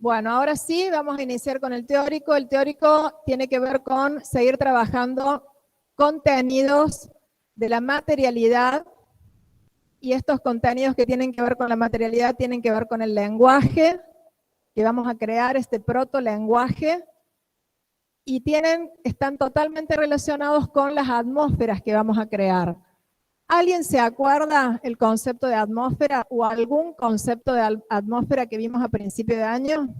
Bueno, ahora sí, vamos a iniciar con el teórico. El teórico tiene que ver con seguir trabajando contenidos de la materialidad, y estos contenidos que tienen que ver con la materialidad tienen que ver con el lenguaje, que vamos a crear este protolenguaje, y están totalmente relacionados con las atmósferas que vamos a crear. ¿Alguien se acuerda el concepto de atmósfera o algún concepto de atmósfera que vimos a principio de año?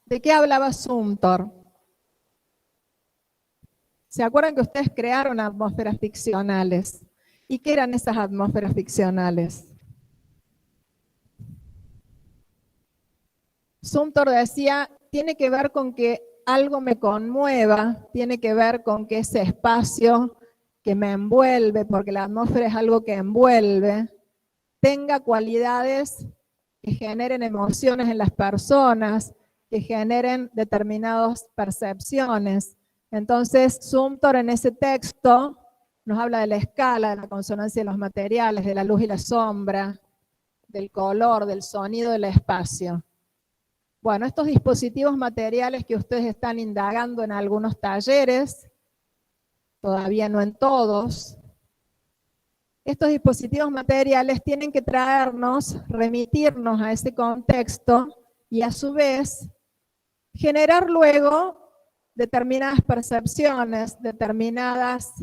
¿De qué hablaba Sumter? ¿Se acuerdan que ustedes crearon atmósferas ficcionales? ¿Y qué eran esas atmósferas ficcionales? Sumter decía, tiene que ver con que algo me conmueva, tiene que ver con que ese espacio que me envuelve, porque la atmósfera es algo que envuelve, tenga cualidades que generen emociones en las personas, que generen determinadas percepciones. Entonces, Sumter en ese texto nos habla de la escala, de la consonancia de los materiales, de la luz y la sombra, del color, del sonido, del espacio. Bueno, estos dispositivos materiales que ustedes están indagando en algunos talleres, todavía no en todos, estos dispositivos materiales tienen que traernos, remitirnos a ese contexto y a su vez generar luego determinadas percepciones, determinadas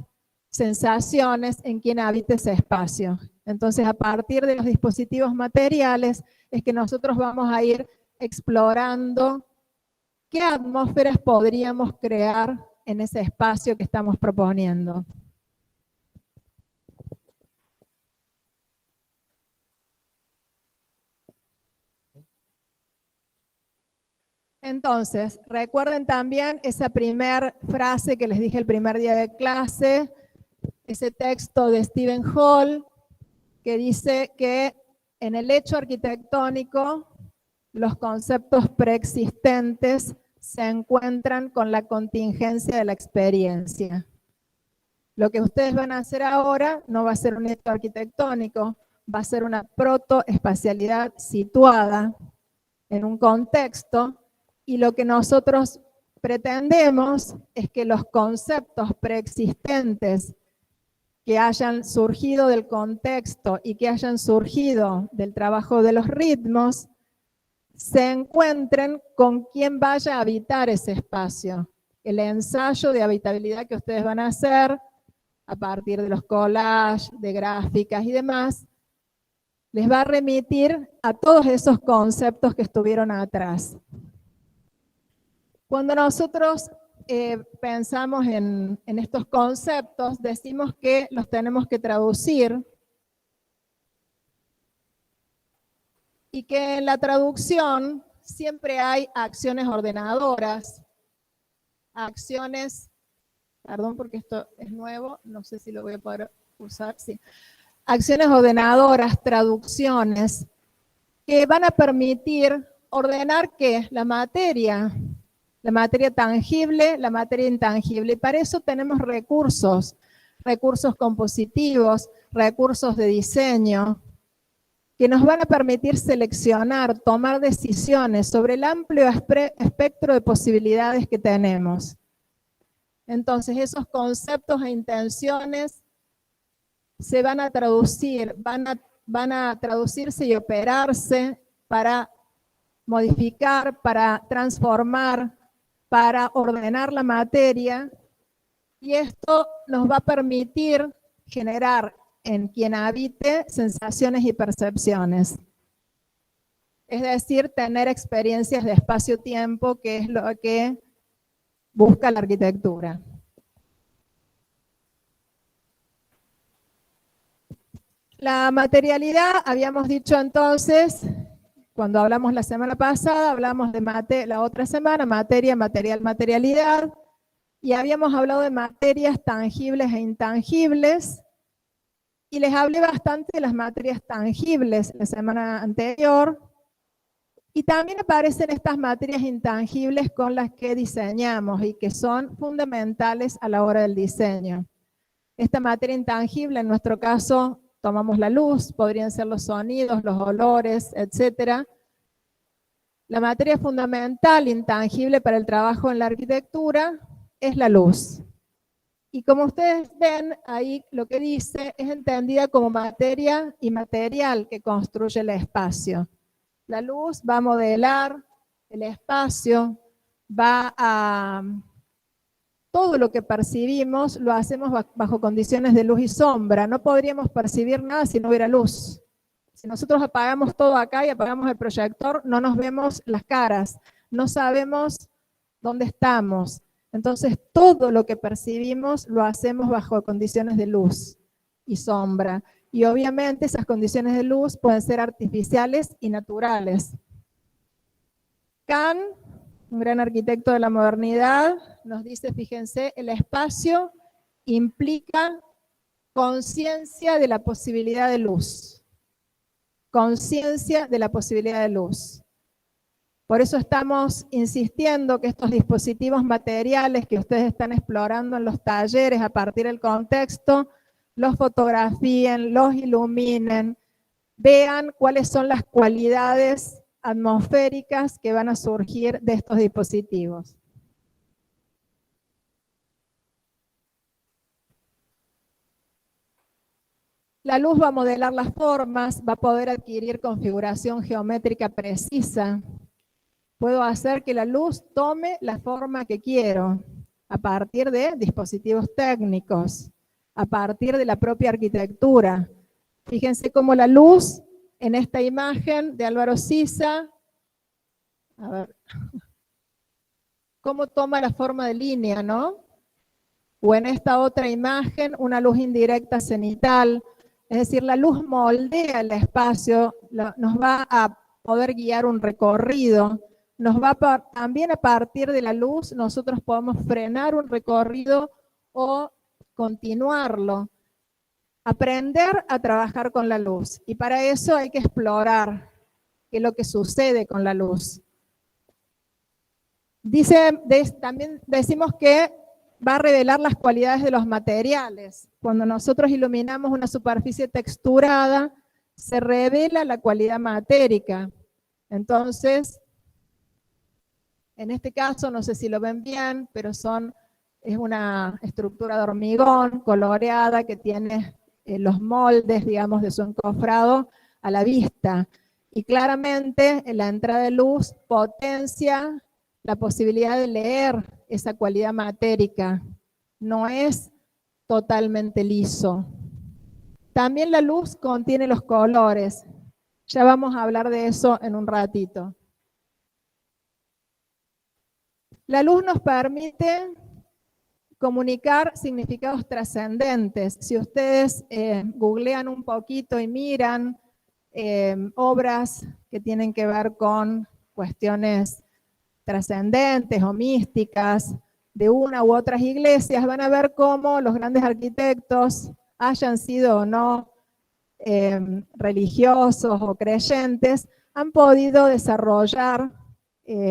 sensaciones en quien habita ese espacio. Entonces, a partir de los dispositivos materiales es que nosotros vamos a ir explorando qué atmósferas podríamos crear en ese espacio que estamos proponiendo. Entonces, recuerden también esa primera frase que les dije el primer día de clase, ese texto de Stephen Hall, que dice que en el hecho arquitectónico los conceptos preexistentes se encuentran con la contingencia de la experiencia. Lo que ustedes van a hacer ahora no va a ser un hecho arquitectónico, va a ser una protoespacialidad situada en un contexto, y lo que nosotros pretendemos es que los conceptos preexistentes que hayan surgido del contexto y que hayan surgido del trabajo de los ritmos se encuentren con quien vaya a habitar ese espacio. El ensayo de habitabilidad que ustedes van a hacer a partir de los collages, de gráficas y demás, les va a remitir a todos esos conceptos que estuvieron atrás. Cuando nosotros pensamos en estos conceptos, decimos que los tenemos que traducir y que en la traducción siempre hay acciones ordenadoras, acciones, perdón porque esto es nuevo, no sé si lo voy a poder usar, sí. Acciones ordenadoras, traducciones, que van a permitir ordenar ¿qué? La materia tangible, la materia intangible. Y para eso tenemos recursos compositivos, recursos de diseño, que nos van a permitir seleccionar, tomar decisiones sobre el amplio espectro de posibilidades que tenemos. Entonces, esos conceptos e intenciones se van a traducir, van a traducirse y operarse para modificar, para transformar, para ordenar la materia, y esto nos va a permitir generar en quien habite sensaciones y percepciones. Es decir, tener experiencias de espacio-tiempo, que es lo que busca la arquitectura. La materialidad, habíamos dicho entonces, cuando hablamos la semana pasada, hablamos de la otra semana, materia, material, materialidad, y habíamos hablado de materias tangibles e intangibles, y les hablé bastante de las materias tangibles la semana anterior, y también aparecen estas materias intangibles con las que diseñamos y que son fundamentales a la hora del diseño. Esta materia intangible, en nuestro caso, tomamos la luz, podrían ser los sonidos, los olores, etc. La materia fundamental, intangible para el trabajo en la arquitectura, es la luz. Y como ustedes ven, ahí lo que dice es entendida como materia y material que construye el espacio. La luz va a modelar el espacio, va a... Todo lo que percibimos lo hacemos bajo condiciones de luz y sombra. No podríamos percibir nada si no hubiera luz. Si nosotros apagamos todo acá y apagamos el proyector, no nos vemos las caras, no sabemos dónde estamos. Entonces, todo lo que percibimos lo hacemos bajo condiciones de luz y sombra. Y obviamente esas condiciones de luz pueden ser artificiales y naturales. Kant, un gran arquitecto de la modernidad, nos dice, fíjense, el espacio implica conciencia de la posibilidad de luz. Conciencia de la posibilidad de luz. Por eso estamos insistiendo que estos dispositivos materiales que ustedes están explorando en los talleres a partir del contexto, los fotografíen, los iluminen, vean cuáles son las cualidades atmosféricas que van a surgir de estos dispositivos. La luz va a modelar las formas, va a poder adquirir configuración geométrica precisa. Puedo hacer que la luz tome la forma que quiero a partir de dispositivos técnicos, a partir de la propia arquitectura. Fíjense cómo la luz en esta imagen de Álvaro Siza, a ver, cómo toma la forma de línea, ¿no? O en esta otra imagen, una luz indirecta cenital. Es decir, la luz moldea el espacio, nos va a poder guiar un recorrido, nos va también a partir de la luz, nosotros podemos frenar un recorrido o continuarlo. Aprender a trabajar con la luz. Y para eso hay que explorar qué es lo que sucede con la luz. También decimos que va a revelar las cualidades de los materiales. Cuando nosotros iluminamos una superficie texturada, se revela la cualidad matérica. Entonces, en este caso, no sé si lo ven bien, pero es una estructura de hormigón coloreada que tiene los moldes, digamos, de su encofrado a la vista. Y claramente la entrada de luz potencia la posibilidad de leer esa cualidad matérica. No es totalmente liso. También la luz contiene los colores. Ya vamos a hablar de eso en un ratito. La luz nos permite comunicar significados trascendentes. Si ustedes googlean un poquito y miran obras que tienen que ver con cuestiones trascendentes o místicas de una u otras iglesias, van a ver cómo los grandes arquitectos, hayan sido o no religiosos o creyentes, han podido desarrollar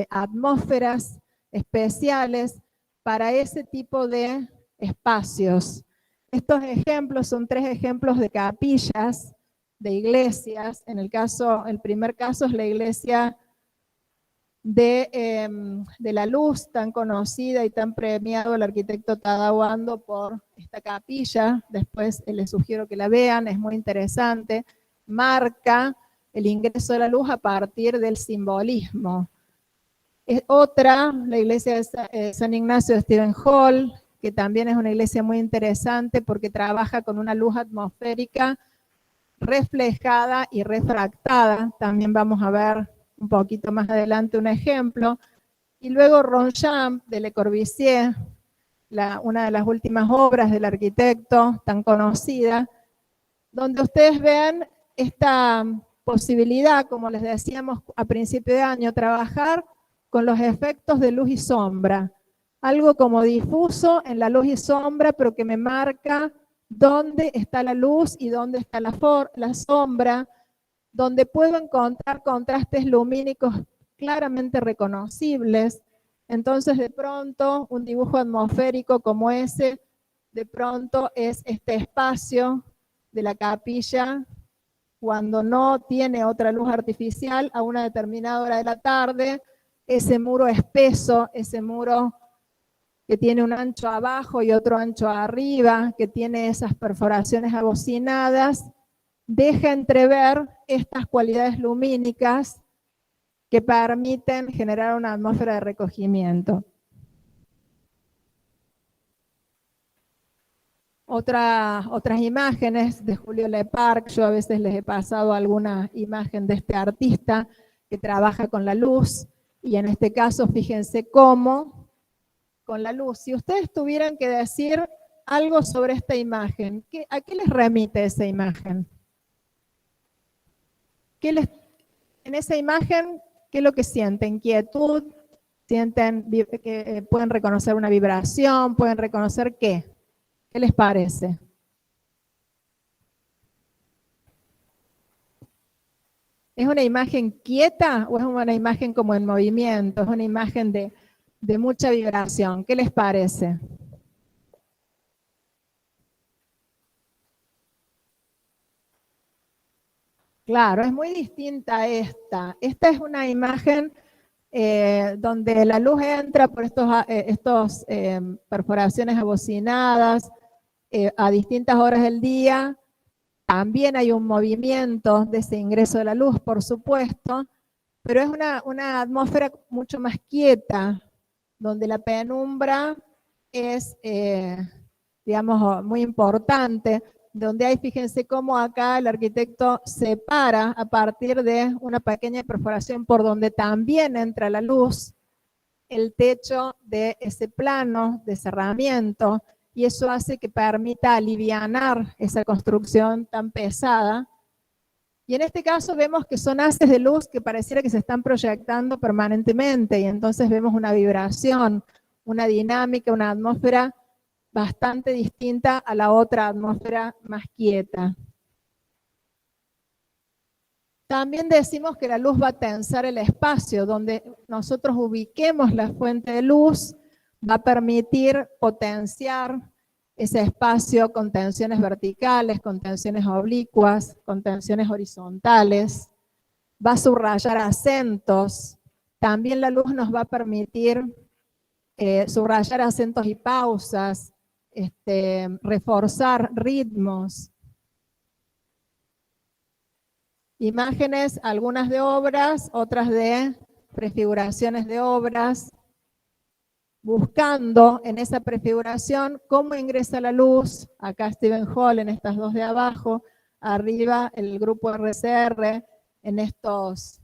atmósferas especiales para ese tipo de espacios. Estos ejemplos son 3 ejemplos de capillas de iglesias. El primer caso es la iglesia de la luz, tan conocida y tan premiado el arquitecto Tadao Ando por esta capilla. Después les sugiero que la vean, es muy interesante. Marca el ingreso de la luz a partir del simbolismo. Otra, la iglesia de San Ignacio de Stephen Hall, que también es una iglesia muy interesante porque trabaja con una luz atmosférica reflejada y refractada. También vamos a ver un poquito más adelante un ejemplo. Y luego Ronchamp de Le Corbusier, una de las últimas obras del arquitecto tan conocida, donde ustedes ven esta posibilidad, como les decíamos a principio de año, trabajar con los efectos de luz y sombra. Algo como difuso en la luz y sombra, pero que me marca dónde está la luz y dónde está la sombra, donde puedo encontrar contrastes lumínicos claramente reconocibles. Entonces, de pronto, un dibujo atmosférico como ese, de pronto es este espacio de la capilla cuando no tiene otra luz artificial a una determinada hora de la tarde, ese muro espeso, ese muro que tiene un ancho abajo y otro ancho arriba, que tiene esas perforaciones abocinadas, deja entrever estas cualidades lumínicas que permiten generar una atmósfera de recogimiento. Otras imágenes de Julio Leparc, yo a veces les he pasado alguna imagen de este artista que trabaja con la luz, y en este caso fíjense cómo con la luz. Si ustedes tuvieran que decir algo sobre esta imagen, ¿a qué les remite esa imagen? En esa imagen, ¿qué es lo que sienten? ¿Quietud? ¿Sienten que pueden reconocer una vibración? ¿Pueden reconocer qué? ¿Qué les parece? ¿Es una imagen quieta o es una imagen como en movimiento? ¿Es una imagen de mucha vibración? ¿Qué les parece? Claro, es muy distinta a esta. Esta es una imagen donde la luz entra por estos perforaciones abocinadas a distintas horas del día. También hay un movimiento de ese ingreso de la luz, por supuesto, pero es una atmósfera mucho más quieta, donde la penumbra es, digamos, muy importante, donde hay, fíjense cómo acá el arquitecto separa a partir de una pequeña perforación por donde también entra la luz, el techo de ese plano de cerramiento, y eso hace que permita alivianar esa construcción tan pesada. Y en este caso vemos que son haces de luz que pareciera que se están proyectando permanentemente, y entonces vemos una vibración, una dinámica, una atmósfera bastante distinta a la otra atmósfera más quieta. También decimos que la luz va a tensar el espacio, donde nosotros ubiquemos la fuente de luz, va a permitir potenciar ese espacio con tensiones verticales, con tensiones oblicuas, con tensiones horizontales, va a subrayar acentos. También la luz nos va a permitir subrayar acentos y pausas, reforzar ritmos. Imágenes, algunas de obras, otras de prefiguraciones de obras, buscando en esa prefiguración cómo ingresa la luz. Acá Stephen Hall en estas dos de abajo, arriba el grupo RCR en estas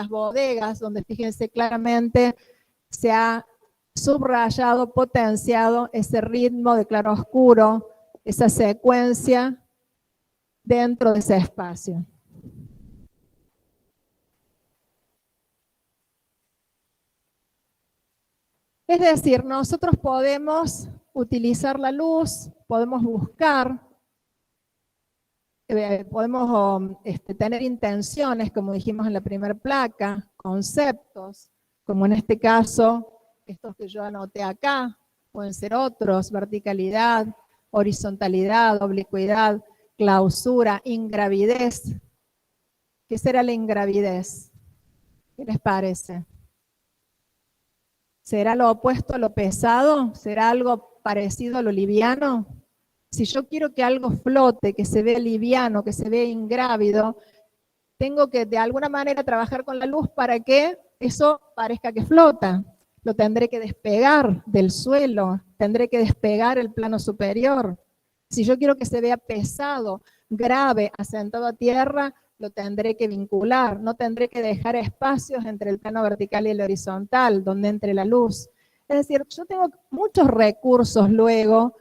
bodegas, donde fíjense claramente se ha subrayado, potenciado ese ritmo de claro-oscuro, esa secuencia dentro de ese espacio. Es decir, nosotros podemos utilizar la luz, podemos buscar, podemos tener intenciones, como dijimos en la primera placa, conceptos, como en este caso, estos que yo anoté acá, pueden ser otros: verticalidad, horizontalidad, oblicuidad, clausura, ingravidez. ¿Qué será la ingravidez? ¿Qué les parece? ¿Será lo opuesto a lo pesado? ¿Será algo parecido a lo liviano? Si yo quiero que algo flote, que se vea liviano, que se vea ingrávido, tengo que de alguna manera trabajar con la luz para que eso parezca que flota. Lo tendré que despegar del suelo, tendré que despegar el plano superior. Si yo quiero que se vea pesado, grave, asentado a tierra, lo tendré que vincular, no tendré que dejar espacios entre el plano vertical y el horizontal, donde entre la luz. Es decir, yo tengo muchos recursos luego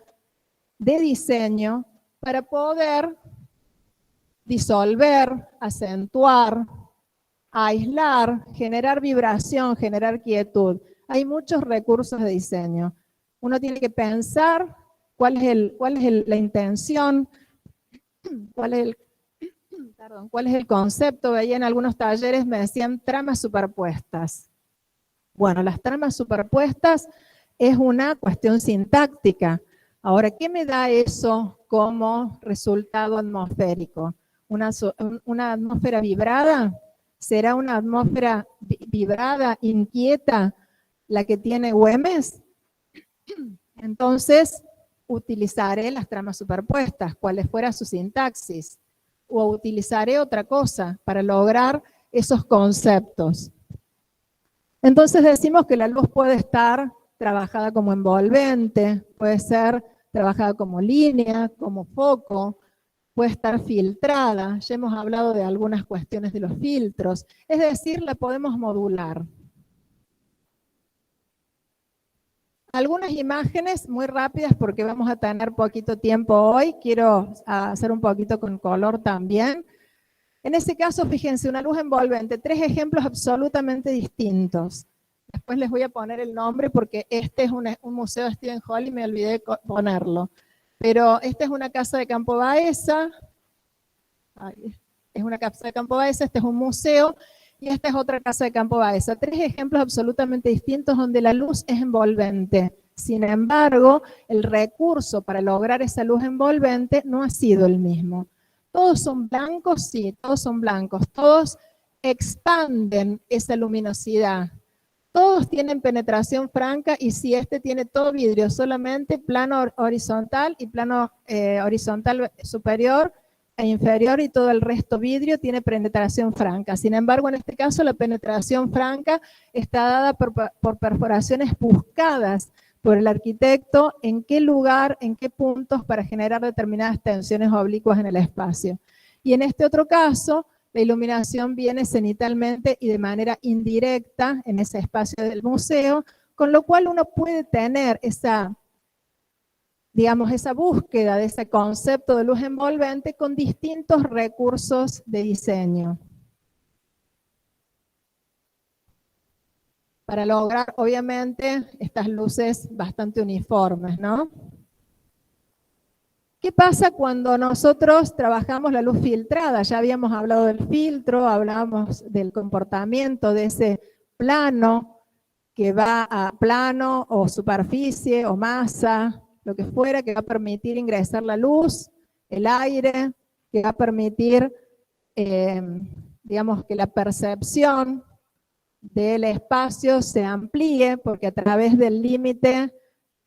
de diseño para poder disolver, acentuar, aislar, generar vibración, generar quietud. Hay muchos recursos de diseño. Uno tiene que pensar cuál es la intención, cuál es el concepto. Veía en algunos talleres, me decían tramas superpuestas. Bueno, las tramas superpuestas es una cuestión sintáctica. Ahora, ¿qué me da eso como resultado atmosférico. Una atmósfera vibrada será una atmósfera vibrada, inquieta, la que tiene Güemes. Entonces, utilizaré las tramas superpuestas, cuales fuera su sintaxis, o utilizaré otra cosa para lograr esos conceptos. Entonces decimos que la luz puede estar trabajada como envolvente, puede ser trabajada como línea, como foco, puede estar filtrada. Ya hemos hablado de algunas cuestiones de los filtros, es decir, la podemos modular. Algunas imágenes muy rápidas porque vamos a tener poquito tiempo hoy. Quiero hacer un poquito con color también. En ese caso, fíjense, una luz envolvente, 3 ejemplos absolutamente distintos. Después les voy a poner el nombre porque este es un museo de Stephen Hall y me olvidé de ponerlo. Pero esta es una casa de Campo Baeza. Es una casa de Campo Baeza, este es un museo. Y esta es otra casa de Campo Baeza. 3 ejemplos absolutamente distintos donde la luz es envolvente. Sin embargo, el recurso para lograr esa luz envolvente no ha sido el mismo. ¿Todos son blancos? Sí, todos son blancos. Todos expanden esa luminosidad. Todos tienen penetración franca y si este tiene todo vidrio, solamente plano horizontal y plano horizontal superior e inferior y todo el resto vidrio tiene penetración franca. Sin embargo, en este caso la penetración franca está dada por perforaciones buscadas por el arquitecto en qué lugar, en qué puntos para generar determinadas tensiones oblicuas en el espacio. Y en este otro caso, la iluminación viene cenitalmente y de manera indirecta en ese espacio del museo, con lo cual uno puede tener esa, digamos, esa búsqueda de ese concepto de luz envolvente con distintos recursos de diseño. Para lograr, obviamente, estas luces bastante uniformes, ¿no? ¿Qué pasa cuando nosotros trabajamos la luz filtrada? Ya habíamos hablado del filtro, hablábamos del comportamiento de ese plano que va a plano o superficie o masa, lo que fuera, que va a permitir ingresar la luz, el aire, que va a permitir, digamos, que la percepción del espacio se amplíe, porque a través del límite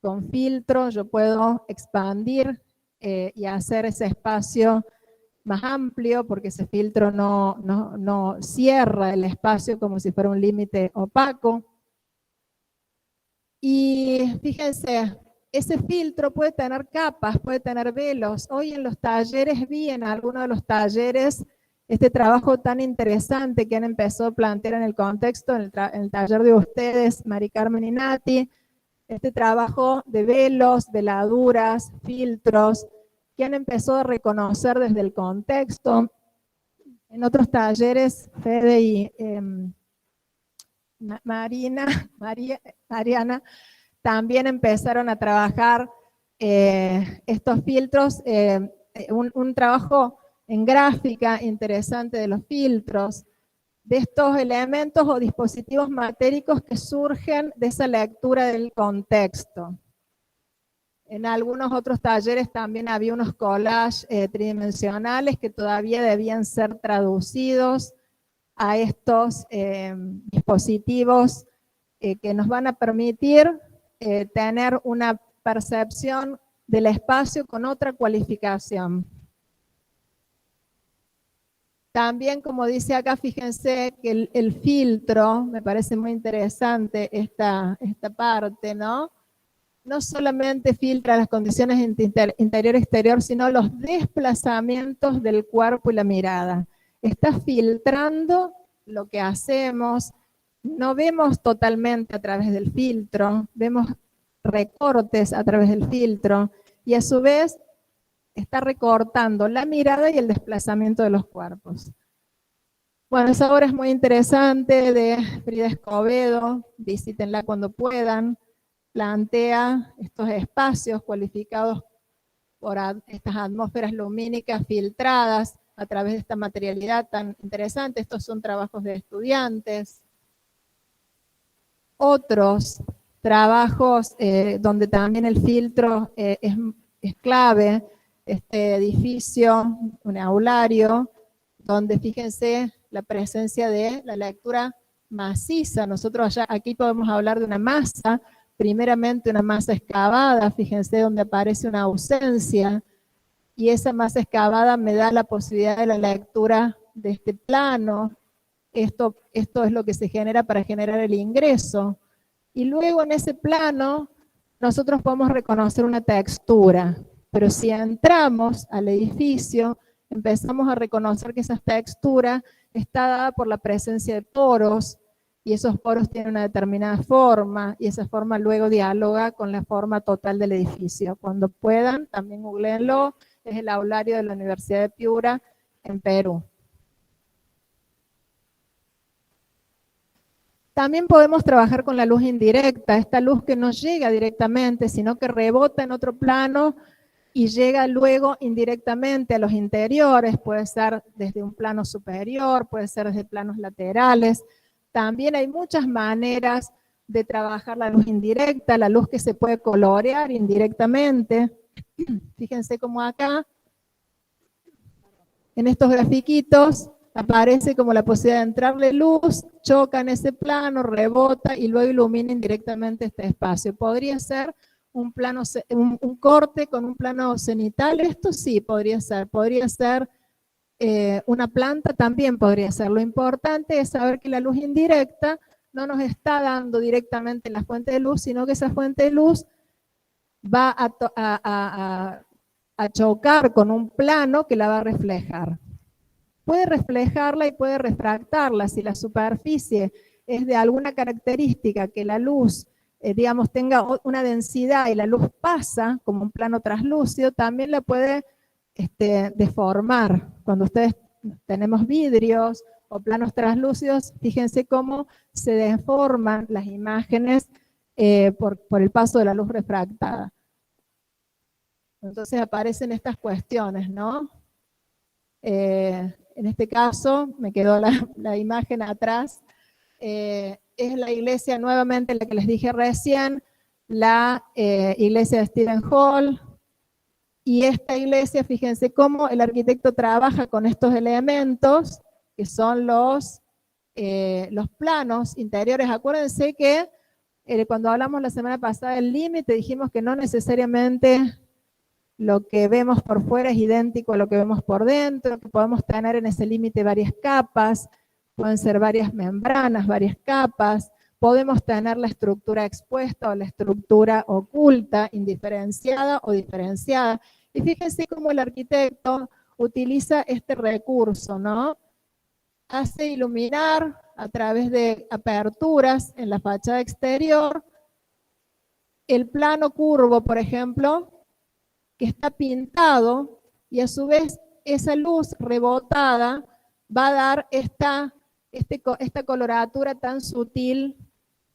con filtro yo puedo expandir y hacer ese espacio más amplio, porque ese filtro no cierra el espacio como si fuera un límite opaco. Y fíjense, ese filtro puede tener capas, puede tener velos. Hoy en los talleres vi en algunos de los talleres este trabajo tan interesante que han empezado a plantear en el contexto, en el taller de ustedes, Mari Carmen y Nati, este trabajo de velos, veladuras, filtros, que han empezado a reconocer desde el contexto. En otros talleres, Fede y Mariana, también empezaron a trabajar estos filtros, un trabajo en gráfica interesante de los filtros, de estos elementos o dispositivos matéricos que surgen de esa lectura del contexto. En algunos otros talleres también había unos collages tridimensionales que todavía debían ser traducidos a estos dispositivos que nos van a permitir tener una percepción del espacio con otra cualificación. También, como dice acá, fíjense que el filtro, me parece muy interesante esta parte, ¿no? No solamente filtra las condiciones interior-exterior, sino los desplazamientos del cuerpo y la mirada. Está filtrando lo que hacemos, no vemos totalmente a través del filtro, vemos recortes a través del filtro y a su vez está recortando la mirada y el desplazamiento de los cuerpos. Bueno, esa obra es muy interesante de Frida Escobedo, visítenla cuando puedan, plantea estos espacios cualificados por estas atmósferas lumínicas filtradas a través de esta materialidad tan interesante. Estos son trabajos de estudiantes. Otros trabajos donde también el filtro es clave, este edificio, un aulario, donde fíjense la presencia de la lectura maciza. Nosotros aquí podemos hablar de una masa, primeramente una masa excavada, fíjense donde aparece una ausencia, y esa masa excavada me da la posibilidad de la lectura de este plano. Esto es lo que se genera para generar el ingreso. Y luego en ese plano nosotros podemos reconocer una textura, pero si entramos al edificio, empezamos a reconocer que esa textura está dada por la presencia de poros, y esos poros tienen una determinada forma, y esa forma luego dialoga con la forma total del edificio. Cuando puedan, también googleenlo, es el aulario de la Universidad de Piura, en Perú. También podemos trabajar con la luz indirecta, esta luz que no llega directamente, sino que rebota en otro plano y llega luego indirectamente a los interiores, puede ser desde un plano superior, puede ser desde planos laterales. También hay muchas maneras de trabajar la luz indirecta, la luz que se puede colorear indirectamente. Fíjense cómo acá, en estos grafiquitos, aparece como la posibilidad de entrarle luz, choca en ese plano, rebota y luego ilumina indirectamente este espacio. Podría ser un corte con un plano cenital, esto sí podría ser una planta, también podría ser. Lo importante es saber que la luz indirecta no nos está dando directamente la fuente de luz, sino que esa fuente de luz va a chocar con un plano que la va a reflejar. Puede reflejarla y puede refractarla. Si la superficie es de alguna característica que la luz, digamos, tenga una densidad y la luz pasa como un plano translúcido, también la puede deformar. Cuando ustedes tenemos vidrios o planos translúcidos, fíjense cómo se deforman las imágenes por el paso de la luz refractada. Entonces aparecen estas cuestiones, ¿no? En este caso, me quedó la imagen atrás, es la iglesia nuevamente, la que les dije recién, la iglesia de Stephen Hall, y esta iglesia, fíjense cómo el arquitecto trabaja con estos elementos, que son los planos interiores. Acuérdense que cuando hablamos la semana pasada del límite, dijimos que no necesariamente lo que vemos por fuera es idéntico a lo que vemos por dentro, que podemos tener en ese límite varias capas, pueden ser varias membranas, varias capas, podemos tener la estructura expuesta o la estructura oculta, indiferenciada o diferenciada. Y fíjense cómo el arquitecto utiliza este recurso, ¿no? Hace iluminar a través de aperturas en la fachada exterior el plano curvo, por ejemplo, que está pintado, y a su vez esa luz rebotada va a dar esta coloratura tan sutil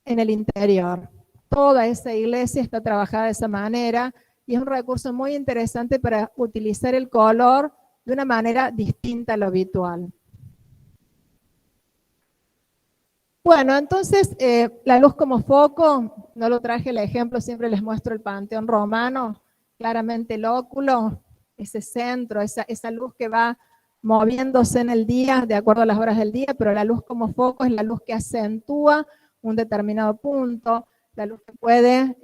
en el interior. Toda esa iglesia está trabajada de esa manera y es un recurso muy interesante para utilizar el color de una manera distinta a lo habitual. Bueno, entonces la luz como foco, no lo traje el ejemplo, siempre les muestro el Panteón Romano, claramente el óculo, ese centro, esa luz que va moviéndose en el día, de acuerdo a las horas del día, pero la luz como foco es la luz que acentúa un determinado punto, la luz que puede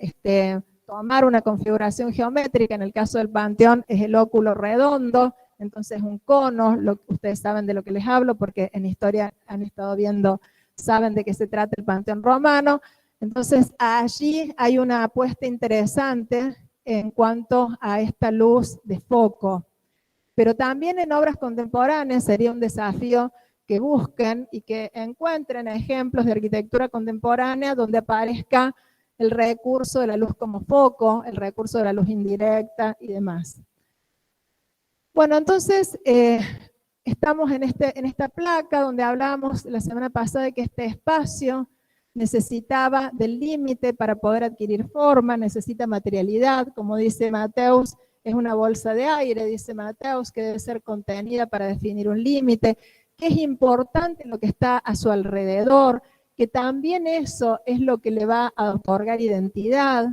tomar una configuración geométrica. En el caso del Panteón es el óculo redondo, entonces un cono. Ustedes saben de lo que les hablo porque en historia han estado viendo, saben de qué se trata el Panteón Romano. Entonces allí hay una apuesta interesante en cuanto a esta luz de foco. Pero también en obras contemporáneas sería un desafío que busquen y que encuentren ejemplos de arquitectura contemporánea donde aparezca el recurso de la luz como foco, el recurso de la luz indirecta y demás. Bueno, entonces estamos en esta placa donde hablábamos la semana pasada de que este espacio necesitaba del límite para poder adquirir forma, necesita materialidad, como dice Mateus, es una bolsa de aire, dice Mateus, que debe ser contenida para definir un límite, que es importante lo que está a su alrededor, que también eso es lo que le va a otorgar identidad.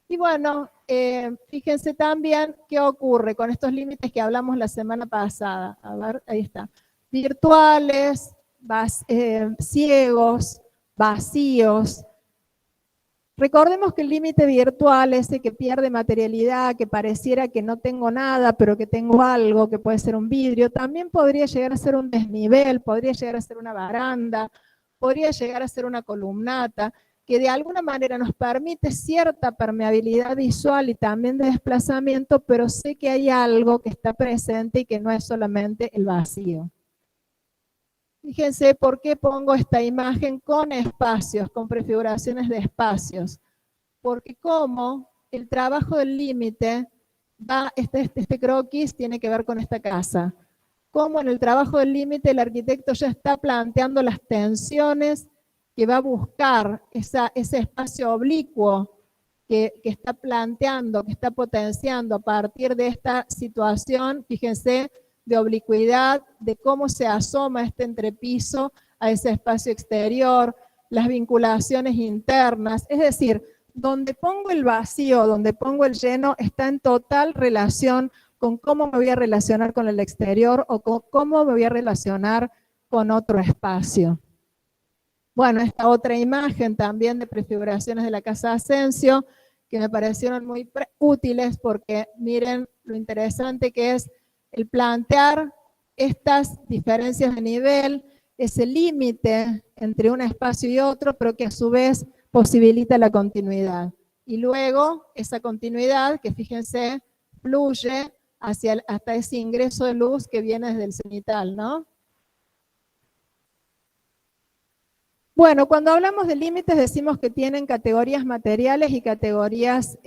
Y bueno, fíjense también qué ocurre con estos límites que hablamos la semana pasada. A ver, ahí está. Virtuales, ciegos, vacíos. Recordemos que el límite virtual, ese que pierde materialidad, que pareciera que no tengo nada, pero que tengo algo, que puede ser un vidrio, también podría llegar a ser un desnivel, podría llegar a ser una baranda, podría llegar a ser una columnata, que de alguna manera nos permite cierta permeabilidad visual y también de desplazamiento, pero sé que hay algo que está presente y que no es solamente el vacío. Fíjense por qué pongo esta imagen con espacios, con prefiguraciones de espacios. Porque como el trabajo del límite, este croquis tiene que ver con esta casa. Como en el trabajo del límite el arquitecto ya está planteando las tensiones que va a buscar, ese espacio oblicuo que está planteando, que está potenciando a partir de esta situación, fíjense, de oblicuidad, de cómo se asoma este entrepiso a ese espacio exterior, las vinculaciones internas, es decir, donde pongo el vacío, donde pongo el lleno, está en total relación con cómo me voy a relacionar con el exterior o con cómo me voy a relacionar con otro espacio. Bueno, esta otra imagen también de prefiguraciones de la Casa Asensio, que me parecieron muy útiles porque miren lo interesante que es el plantear estas diferencias de nivel, ese límite entre un espacio y otro, pero que a su vez posibilita la continuidad. Y luego esa continuidad, que fíjense, fluye hasta ese ingreso de luz que viene desde el cenital, ¿no? Bueno, cuando hablamos de límites decimos que tienen categorías materiales y categorías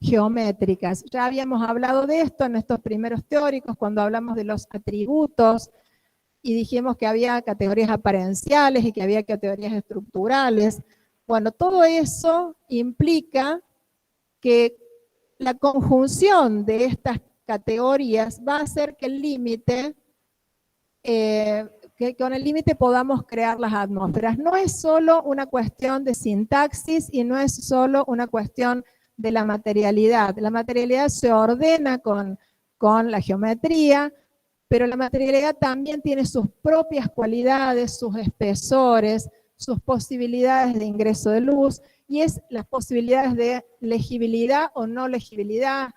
geométricas. Ya habíamos hablado de esto en estos primeros teóricos cuando hablamos de los atributos y dijimos que había categorías aparenciales y que había categorías estructurales. Bueno, todo eso implica que la conjunción de estas categorías va a hacer que el límite que con el límite podamos crear las atmósferas. No es solo una cuestión de sintaxis y no es solo una cuestión de la materialidad. La materialidad se ordena con la geometría, pero la materialidad también tiene sus propias cualidades, sus espesores, sus posibilidades de ingreso de luz, y es las posibilidades de legibilidad o no legibilidad,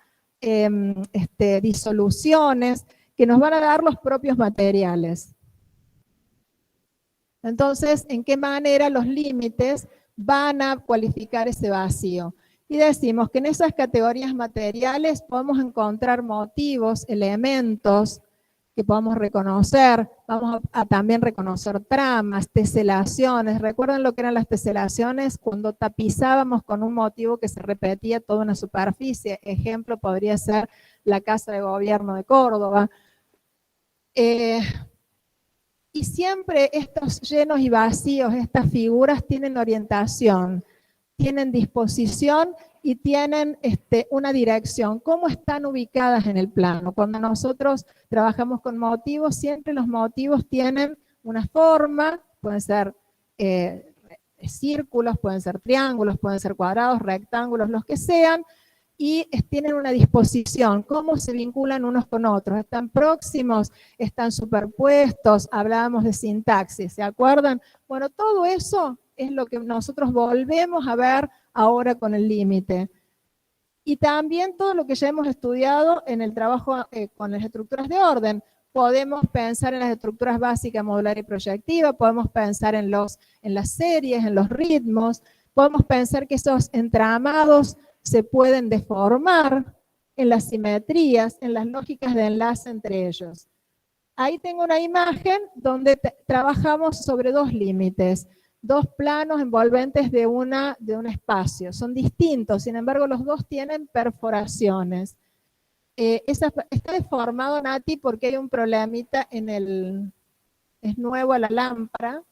disoluciones, que nos van a dar los propios materiales. Entonces, ¿en qué manera los límites van a cualificar ese vacío? Y decimos que en esas categorías materiales podemos encontrar motivos, elementos que podamos reconocer, vamos a también reconocer tramas, teselaciones. ¿Recuerdan lo que eran las teselaciones? Cuando tapizábamos con un motivo que se repetía toda una superficie. Ejemplo podría ser la Casa de Gobierno de Córdoba. Y siempre estos llenos y vacíos, estas figuras tienen orientación, tienen disposición y tienen una dirección. ¿Cómo están ubicadas en el plano? Cuando nosotros trabajamos con motivos, siempre los motivos tienen una forma, pueden ser círculos, pueden ser triángulos, pueden ser cuadrados, rectángulos, los que sean, y tienen una disposición, cómo se vinculan unos con otros, están próximos, están superpuestos, hablábamos de sintaxis, ¿se acuerdan? Bueno, todo eso es lo que nosotros volvemos a ver ahora con el límite. Y también todo lo que ya hemos estudiado en el trabajo con las estructuras de orden. Podemos pensar en las estructuras básicas, modular y proyectiva, podemos pensar en las series, en los ritmos, podemos pensar que esos entramados se pueden deformar en las simetrías, en las lógicas de enlace entre ellos. Ahí tengo una imagen donde trabajamos sobre dos límites, dos planos envolventes de un espacio. Son distintos, sin embargo los dos tienen perforaciones. Está deformado, Nati, porque hay un problemita es nuevo a la lámpara,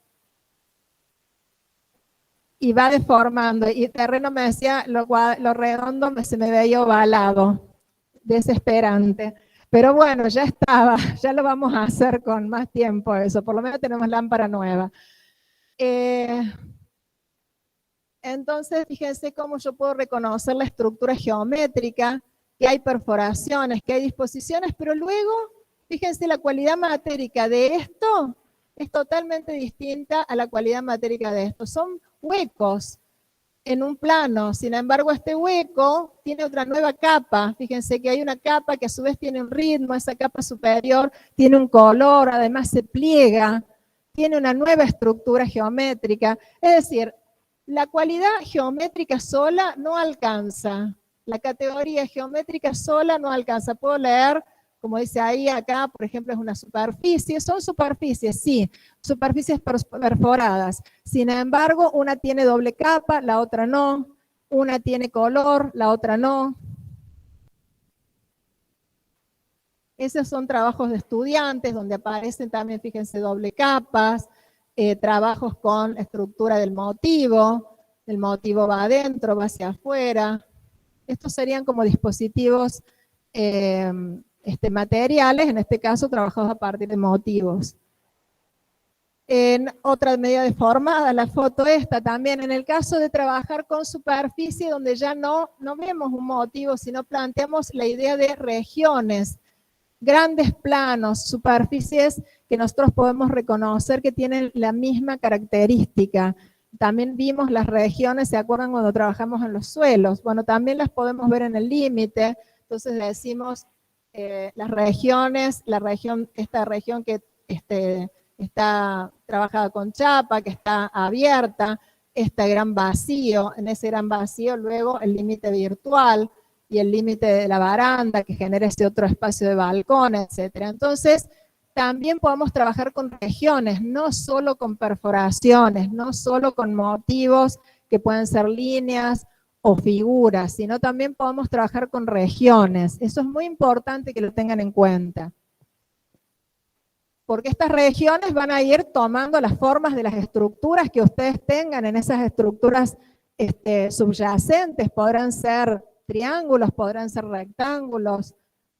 y va deformando, y el terreno me decía, lo redondo se me veía ovalado, desesperante. Pero bueno, ya estaba, ya lo vamos a hacer con más tiempo eso, por lo menos tenemos lámpara nueva. Entonces, fíjense cómo yo puedo reconocer la estructura geométrica, que hay perforaciones, que hay disposiciones, pero luego, fíjense, la cualidad matérica de esto es totalmente distinta a la cualidad matérica de esto. Son huecos en un plano, sin embargo, este hueco tiene otra nueva capa. Fíjense que hay una capa que a su vez tiene un ritmo, esa capa superior tiene un color, además se pliega, tiene una nueva estructura geométrica. Es decir, la cualidad geométrica sola no alcanza. La categoría geométrica sola no alcanza. Puedo leer, como dice ahí, acá, por ejemplo, es una superficie. Son superficies, sí, superficies perforadas. Sin embargo, una tiene doble capa, la otra no. Una tiene color, la otra no. Esos son trabajos de estudiantes donde aparecen también, fíjense, doble capas. Trabajos con estructura del motivo. El motivo va adentro, va hacia afuera. Estos serían como dispositivos materiales, en este caso trabajados a partir de motivos. En otra medida deformada, la foto esta también, en el caso de trabajar con superficie, donde ya no vemos un motivo, sino planteamos la idea de regiones, grandes planos, superficies que nosotros podemos reconocer que tienen la misma característica. También vimos las regiones, ¿se acuerdan cuando trabajamos en los suelos? Bueno, también las podemos ver en el límite, entonces decimos las regiones, esta región que está trabajada con chapa, que está abierta, este gran vacío, en ese gran vacío luego el límite virtual, y el límite de la baranda que genera ese otro espacio de balcón, etcétera. Entonces, también podemos trabajar con regiones, no solo con perforaciones, no solo con motivos que pueden ser líneas o figuras, sino también podemos trabajar con regiones. Eso es muy importante que lo tengan en cuenta. Porque estas regiones van a ir tomando las formas de las estructuras que ustedes tengan en esas estructuras subyacentes, podrán ser triángulos, podrán ser rectángulos,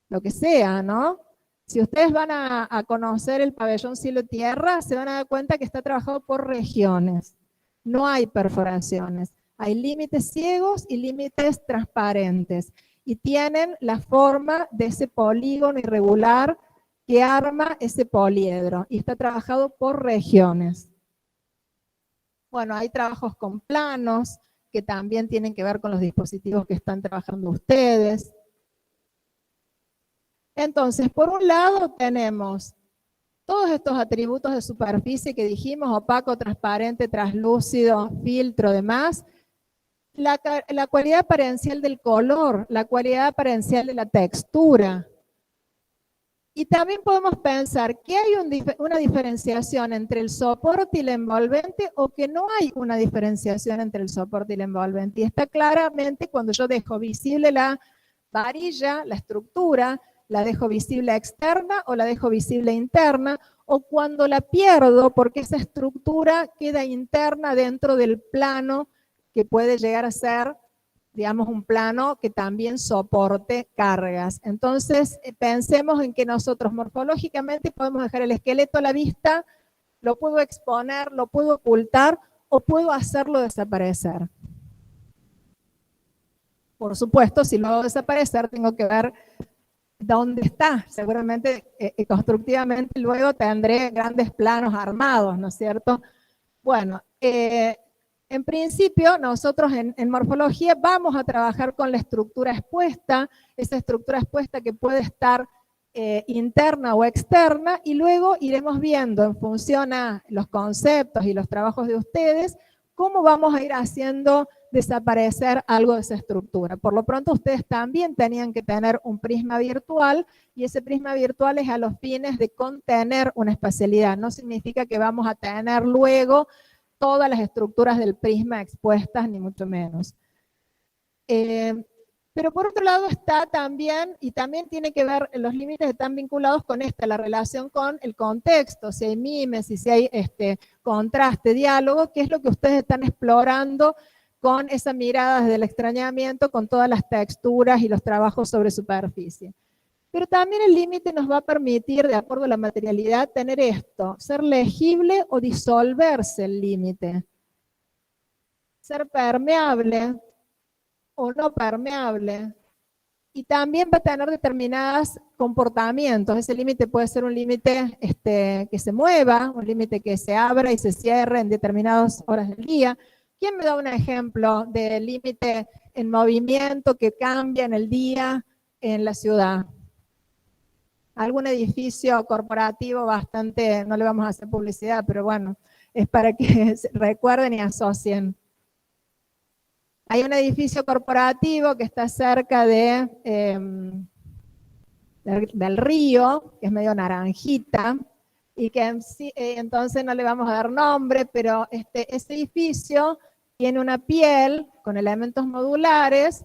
lo que sea, ¿no? Si ustedes van a conocer el pabellón cielo-tierra, se van a dar cuenta que está trabajado por regiones. No hay perforaciones. Hay límites ciegos y límites transparentes. Y tienen la forma de ese polígono irregular que arma ese poliedro. Y está trabajado por regiones. Bueno, hay trabajos con planos, que también tienen que ver con los dispositivos que están trabajando ustedes. Entonces, por un lado tenemos todos estos atributos de superficie que dijimos, opaco, transparente, translúcido, filtro, demás. La cualidad apariencial del color, la cualidad apariencial de la textura. Y también podemos pensar que hay una diferenciación entre el soporte y el envolvente o que no hay una diferenciación entre el soporte y el envolvente. Y está claramente cuando yo dejo visible la varilla, la estructura, la dejo visible externa o la dejo visible interna, o cuando la pierdo porque esa estructura queda interna dentro del plano que puede llegar a ser, digamos, un plano que también soporte cargas. Entonces, pensemos en que nosotros morfológicamente podemos dejar el esqueleto a la vista, lo puedo exponer, lo puedo ocultar o puedo hacerlo desaparecer. Por supuesto, si lo hago desaparecer, tengo que ver dónde está. Seguramente, constructivamente, luego tendré grandes planos armados, ¿no es cierto? Bueno, en principio, nosotros en morfología vamos a trabajar con la estructura expuesta, esa estructura expuesta que puede estar interna o externa, y luego iremos viendo en función a los conceptos y los trabajos de ustedes, cómo vamos a ir haciendo desaparecer algo de esa estructura. Por lo pronto, ustedes también tenían que tener un prisma virtual, y ese prisma virtual es a los fines de contener una espacialidad. No significa que vamos a tener luego todas las estructuras del prisma expuestas, ni mucho menos. Pero por otro lado está también, y también tiene que ver, los límites están vinculados con la relación con el contexto, si hay mimesis, si hay contraste, diálogo, que es lo que ustedes están explorando con esa mirada desde el extrañamiento, con todas las texturas y los trabajos sobre superficie. Pero también el límite nos va a permitir, de acuerdo a la materialidad, tener esto, ser legible o disolverse el límite. ser permeable o no permeable. Y también va a tener determinados comportamientos. Ese límite puede ser un límite que se mueva, un límite que se abra y se cierre en determinadas horas del día. ¿Quién me da un ejemplo de límite en movimiento que cambia en el día en la ciudad? Algún edificio corporativo bastante, no le vamos a hacer publicidad, pero bueno, es para que recuerden y asocien. Hay un edificio corporativo que está cerca del río, que es medio naranjita, y que entonces no le vamos a dar nombre, pero ese edificio tiene una piel con elementos modulares,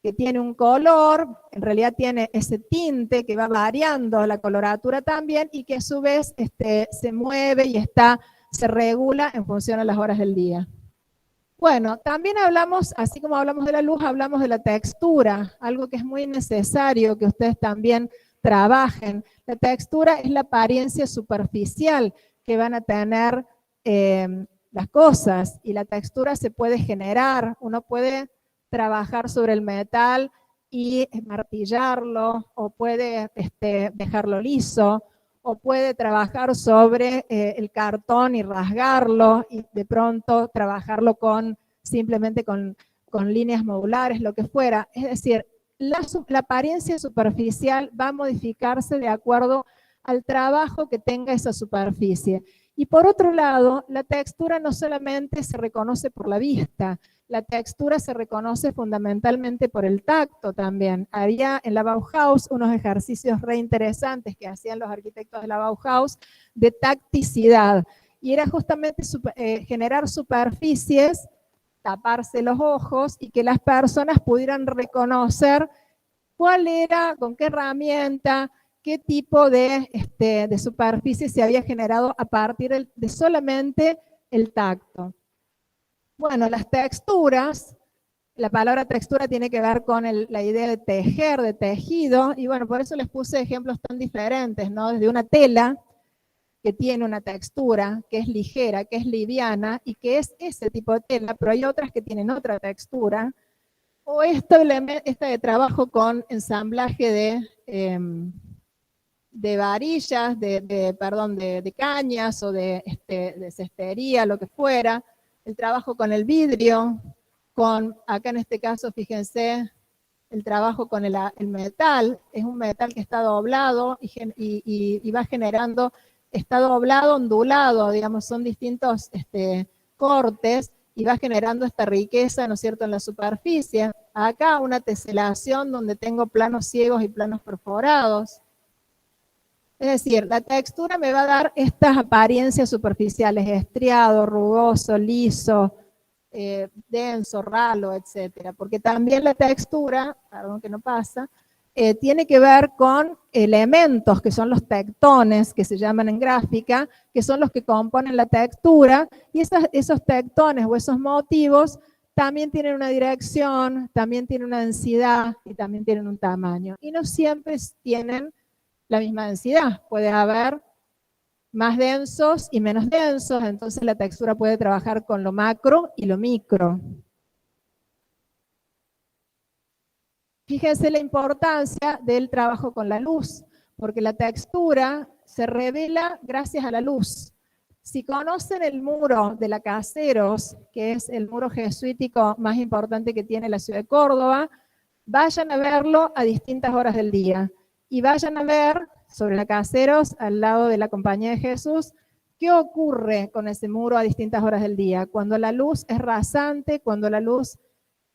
que tiene un color, en realidad tiene ese tinte que va variando la coloratura también, y que a su vez se mueve y se regula en función a las horas del día. Bueno, también hablamos, así como hablamos de la luz, hablamos de la textura, algo que es muy necesario que ustedes también trabajen. La textura es la apariencia superficial que van a tener las cosas, y la textura se puede generar. Uno puede trabajar sobre el metal y martillarlo, o puede dejarlo liso, o puede trabajar sobre el cartón y rasgarlo, y de pronto trabajarlo simplemente con líneas modulares, lo que fuera. Es decir, la apariencia superficial va a modificarse de acuerdo al trabajo que tenga esa superficie. Y por otro lado, la textura no solamente se reconoce por la vista, la textura se reconoce fundamentalmente por el tacto también. Había en la Bauhaus unos ejercicios re interesantes que hacían los arquitectos de la Bauhaus de tacticidad, y era justamente generar superficies, taparse los ojos, y que las personas pudieran reconocer cuál era, con qué herramienta, qué tipo de superficie se había generado a partir de solamente el tacto. Bueno, las texturas, la palabra textura tiene que ver con la idea de tejer, de tejido, y bueno, por eso les puse ejemplos tan diferentes, ¿no? Desde una tela que tiene una textura, que es ligera, que es liviana, y que es ese tipo de tela, pero hay otras que tienen otra textura, o este de trabajo con ensamblaje de varillas, de cañas, o de cestería, lo que fuera, el trabajo con el vidrio, acá en este caso, fíjense, el trabajo con el metal. Es un metal que está doblado y va generando, está doblado, ondulado, digamos, son distintos cortes, y va generando esta riqueza, ¿no es cierto?, en la superficie. Acá una teselación donde tengo planos ciegos y planos perforados. Es decir, la textura me va a dar estas apariencias superficiales: estriado, rugoso, liso, denso, ralo, etcétera. Porque también la textura, perdón que no pasa, tiene que ver con elementos que son los tectones, que se llaman en gráfica, que son los que componen la textura, y esos tectones o esos motivos también tienen una dirección, también tienen una densidad y también tienen un tamaño. Y no siempre tienen la misma densidad, puede haber más densos y menos densos, entonces la textura puede trabajar con lo macro y lo micro. Fíjense la importancia del trabajo con la luz, porque la textura se revela gracias a la luz. Si conocen el muro de la Caseros, que es el muro jesuítico más importante que tiene la ciudad de Córdoba, vayan a verlo a distintas horas del día. Y vayan a ver sobre la Caseros, al lado de la Compañía de Jesús, qué ocurre con ese muro a distintas horas del día. Cuando la luz es rasante, cuando la luz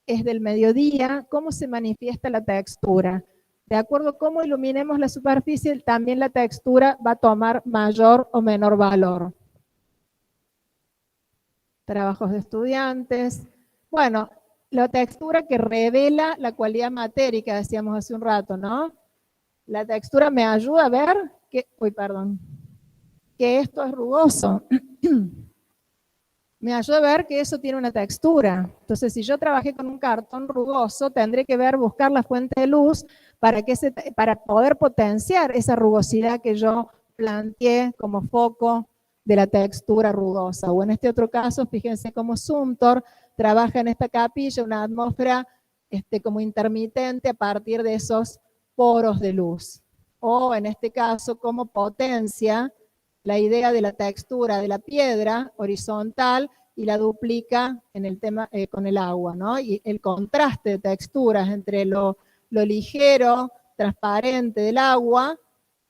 es del mediodía, cómo se manifiesta la textura. De acuerdo a cómo iluminemos la superficie, también la textura va a tomar mayor o menor valor. Trabajos de estudiantes. Bueno, la textura que revela la cualidad matérica, decíamos hace un rato, ¿no? La textura me ayuda a ver que esto es rugoso. Me ayuda a ver que eso tiene una textura. Entonces, si yo trabajé con un cartón rugoso, tendré que buscar la fuente de luz para poder potenciar esa rugosidad que yo planteé como foco de la textura rugosa. O en este otro caso, fíjense cómo Zumthor trabaja en esta capilla una atmósfera como intermitente a partir de esos poros de luz. O en este caso, como potencia la idea de la textura de la piedra horizontal y la duplica en el tema con el agua, ¿no? Y el contraste de texturas entre lo ligero, transparente del agua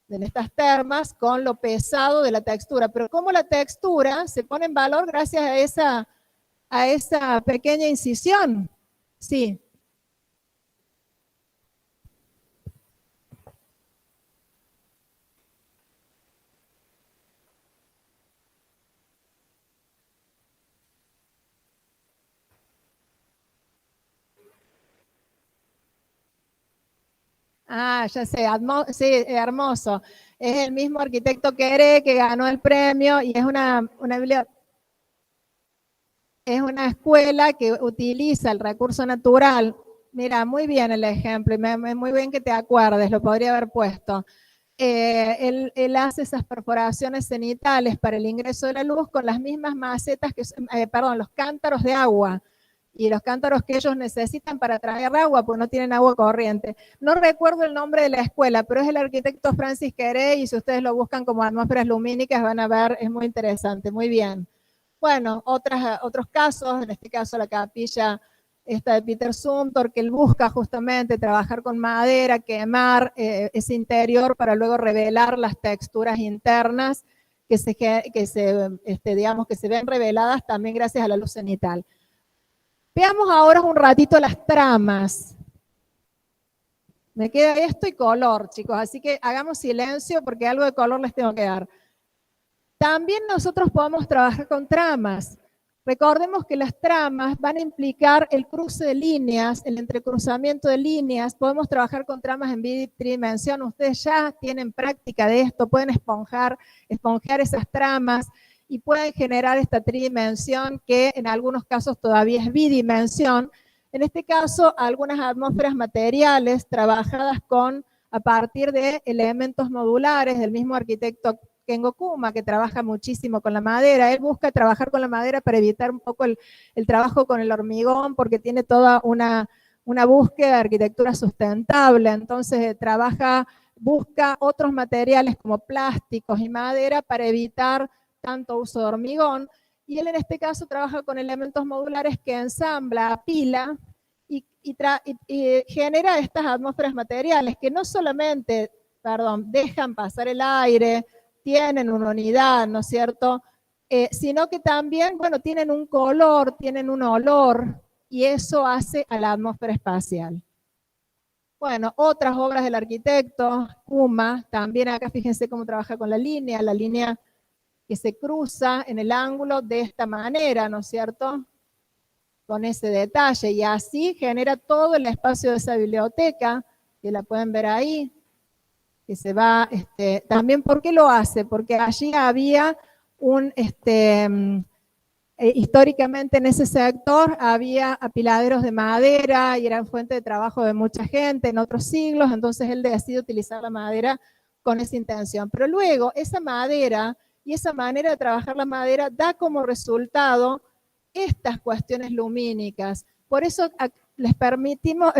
en estas termas con lo pesado de la textura. Pero como la textura se pone en valor gracias a esa pequeña incisión. Sí. Ah, ya sé, sí, hermoso. Es el mismo arquitecto Queré que ganó el premio y es es una escuela que utiliza el recurso natural. Mira, muy bien el ejemplo, y muy bien que te acuerdes, lo podría haber puesto. Él hace esas perforaciones cenitales para el ingreso de la luz con las mismas macetas, perdón, los cántaros de agua y los cántaros que ellos necesitan para traer agua, pues no tienen agua corriente. No recuerdo el nombre de la escuela, pero es el arquitecto Francis Queré, y si ustedes lo buscan como atmósferas lumínicas van a ver, es muy interesante, muy bien. Bueno, otros casos, en este caso la capilla esta de Peter Zumthor, que él busca justamente trabajar con madera, quemar ese interior para luego revelar las texturas internas digamos, que se ven reveladas también gracias a la luz cenital. Veamos ahora un ratito las tramas. Me queda esto y color, chicos, así que hagamos silencio porque algo de color les tengo que dar. También nosotros podemos trabajar con tramas. Recordemos que las tramas van a implicar el cruce de líneas, el entrecruzamiento de líneas. Podemos trabajar con tramas en bidimensión. Ustedes ya tienen práctica de esto, pueden esponjar esas tramas y pueden generar esta tridimensión que en algunos casos todavía es bidimensión. En este caso, algunas atmósferas materiales trabajadas a partir de elementos modulares del mismo arquitecto Kengo Kuma, que trabaja muchísimo con la madera. Él busca trabajar con la madera para evitar un poco el trabajo con el hormigón, porque tiene toda una búsqueda de arquitectura sustentable. Entonces busca otros materiales como plásticos y madera para evitar tanto uso de hormigón. Y él en este caso trabaja con elementos modulares que ensambla, apila y genera estas atmósferas materiales que no solamente, dejan pasar el aire, tienen una unidad, ¿no es cierto? Sino que también, bueno, tienen un color, tienen un olor, y eso hace a la atmósfera espacial. Bueno, otras obras del arquitecto, Kuma, también acá fíjense cómo trabaja con la línea que se cruza en el ángulo de esta manera, ¿no es cierto? Con ese detalle, y así genera todo el espacio de esa biblioteca, que la pueden ver ahí, que se va, también, ¿por qué lo hace? Porque allí había históricamente en ese sector había apiladeros de madera y eran fuente de trabajo de mucha gente en otros siglos, entonces él decide utilizar la madera con esa intención. Pero luego esa madera y esa manera de trabajar la madera da como resultado estas cuestiones lumínicas. Por eso nos permitimos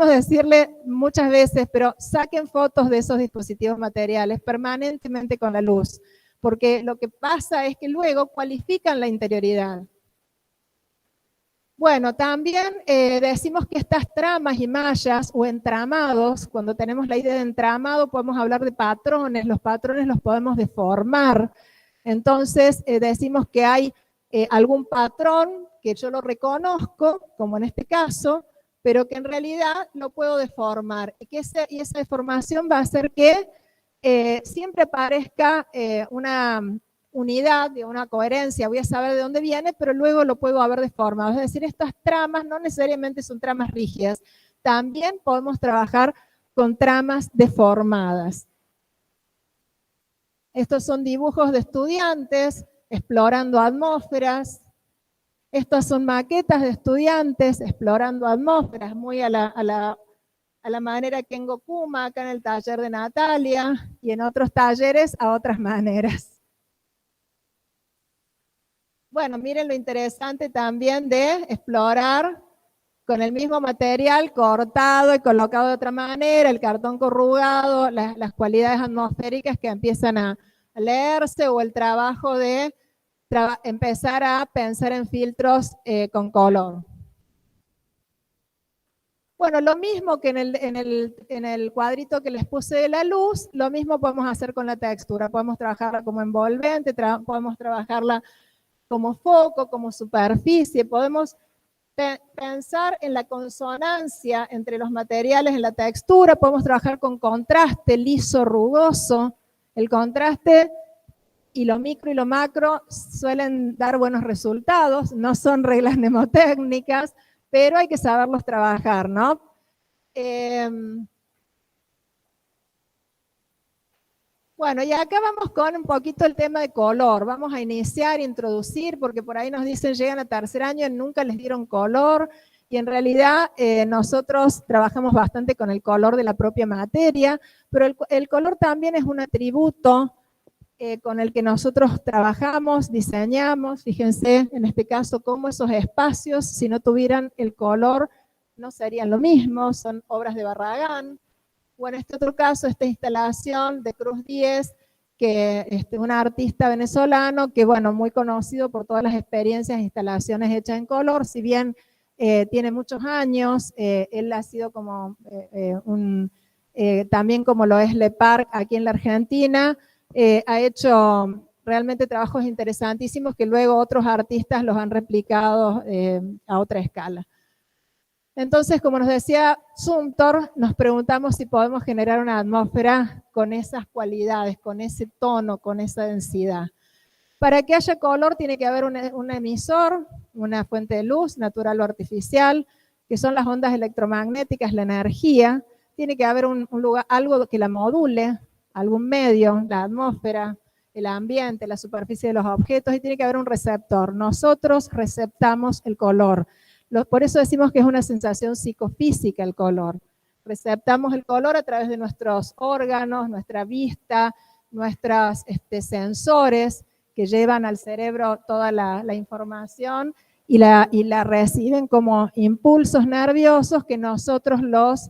decirle muchas veces, pero saquen fotos de esos dispositivos materiales permanentemente con la luz, porque lo que pasa es que luego cualifican la interioridad. Bueno, también decimos que estas tramas y mallas o entramados, cuando tenemos la idea de entramado podemos hablar de patrones, los patrones los podemos deformar. Entonces decimos que hay algún patrón que yo lo reconozco, como en este caso, pero que en realidad lo puedo deformar. Y esa deformación va a hacer que siempre parezca una unidad, de una coherencia, voy a saber de dónde viene, pero luego lo puedo haber deformado. Es decir, estas tramas no necesariamente son tramas rígidas, también podemos trabajar con tramas deformadas. Estos son dibujos de estudiantes explorando atmósferas. Estas son maquetas de estudiantes explorando atmósferas, muy a la manera Kengo Kuma, acá en el taller de Natalia, y en otros talleres a otras maneras. Bueno, miren lo interesante también de explorar con el mismo material cortado y colocado de otra manera, el cartón corrugado, las cualidades atmosféricas que empiezan a leerse, o el trabajo de empezar a pensar en filtros con color. Bueno, lo mismo que en el cuadrito que les puse de la luz, lo mismo podemos hacer con la textura. Podemos trabajarla como envolvente, podemos trabajarla como foco, como superficie, podemos pensar en la consonancia entre los materiales en la textura, podemos trabajar con contraste, liso, rugoso. El contraste y lo micro y lo macro suelen dar buenos resultados, no son reglas mnemotécnicas, pero hay que saberlos trabajar, ¿no? Bueno, y acá vamos con un poquito el tema de color. Vamos a iniciar, introducir, porque por ahí nos dicen llegan a tercer año y nunca les dieron color, y en realidad nosotros trabajamos bastante con el color de la propia materia, pero el color también es un atributo con el que nosotros trabajamos, diseñamos. Fíjense en este caso cómo esos espacios, si no tuvieran el color, no serían lo mismo, son obras de Barragán. O en este otro caso, esta instalación de Cruz Diez, que es un artista venezolano que, bueno, muy conocido por todas las experiencias e instalaciones hechas en color, si bien tiene muchos años, él ha sido como también como lo es Le Parc aquí en la Argentina, ha hecho realmente trabajos interesantísimos que luego otros artistas los han replicado a otra escala. Entonces, como nos decía Zumthor, nos preguntamos si podemos generar una atmósfera con esas cualidades, con ese tono, con esa densidad. Para que haya color tiene que haber un emisor, una fuente de luz, natural o artificial, que son las ondas electromagnéticas, la energía. Tiene que haber un lugar, algo que la module, algún medio, la atmósfera, el ambiente, la superficie de los objetos, y tiene que haber un receptor. Nosotros receptamos el color. Por eso decimos que es una sensación psicofísica el color. Receptamos el color a través de nuestros órganos, nuestra vista, nuestros sensores que llevan al cerebro toda la información y la reciben como impulsos nerviosos que nosotros los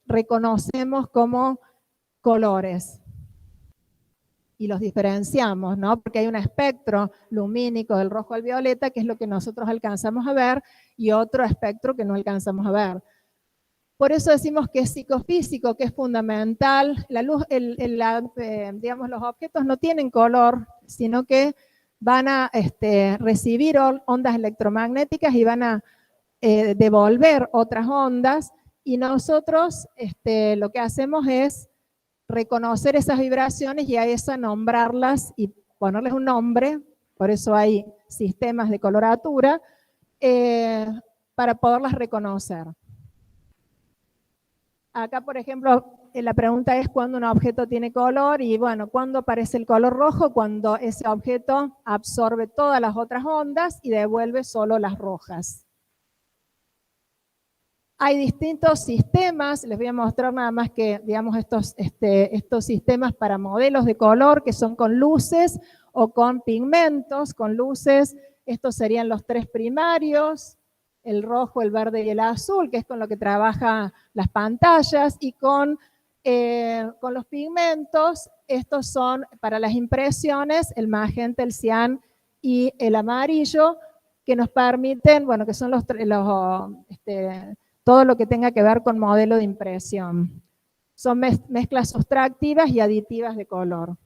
reconocemos como colores. Y los diferenciamos, ¿no? Porque hay un espectro lumínico del rojo al violeta, que es lo que nosotros alcanzamos a ver, y otro espectro que no alcanzamos a ver. Por eso decimos que es psicofísico, que es fundamental. La luz, digamos, los objetos no tienen color, sino que van a recibir ondas electromagnéticas y van a devolver otras ondas, y nosotros lo que hacemos es reconocer esas vibraciones y a esas nombrarlas y ponerles un nombre. Por eso hay sistemas de coloratura para poderlas reconocer. Acá, por ejemplo, la pregunta es cuándo un objeto tiene color, y bueno, ¿cuándo aparece el color rojo? Cuando ese objeto absorbe todas las otras ondas y devuelve solo las rojas. Hay distintos sistemas, les voy a mostrar nada más que, digamos, estos sistemas para modelos de color que son con luces o con pigmentos. Con luces, estos serían los tres primarios, el rojo, el verde y el azul, que es con lo que trabajan las pantallas, y con los pigmentos, estos son para las impresiones, el magenta, el cian y el amarillo, que nos permiten, bueno, que son todo lo que tenga que ver con modelo de impresión. Son mezclas sustractivas y aditivas de color.